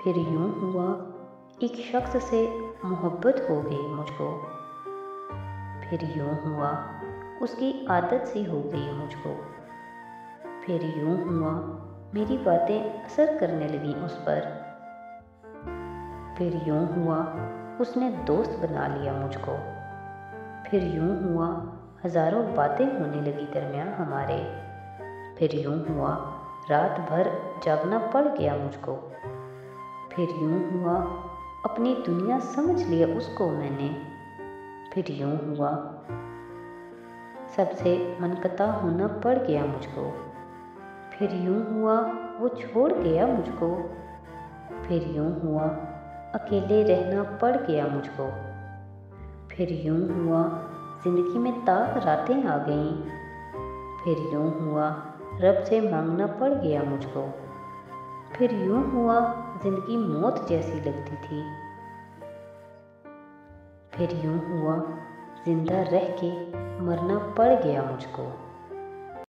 फिर यूं हुआ एक शख्स से मोहब्बत हो गई मुझको। फिर यूं हुआ उसकी आदत सी हो गई मुझको। फिर यूं हुआ मेरी बातें असर करने लगी उस पर। फिर यूं हुआ उसने दोस्त बना लिया मुझको। फिर यूं हुआ हज़ारों बातें होने लगी दरमियान हमारे। फिर यूं हुआ रात भर जागना पड़ गया मुझको। फिर यूं हुआ अपनी दुनिया समझ लिया उसको मैंने। फिर यूं हुआ सबसे मनकता होना पड़ गया मुझको। फिर यूं हुआ वो छोड़ गया मुझको। फिर यूं हुआ अकेले रहना पड़ गया मुझको। फिर यूं हुआ ज़िंदगी में ताक रातें आ गईं। फिर यूं हुआ रब से मांगना पड़ गया मुझको। फिर यूं हुआ ज़िंदगी मौत जैसी लगती थी। फिर यूं हुआ जिंदा रह के मरना पड़ गया मुझको।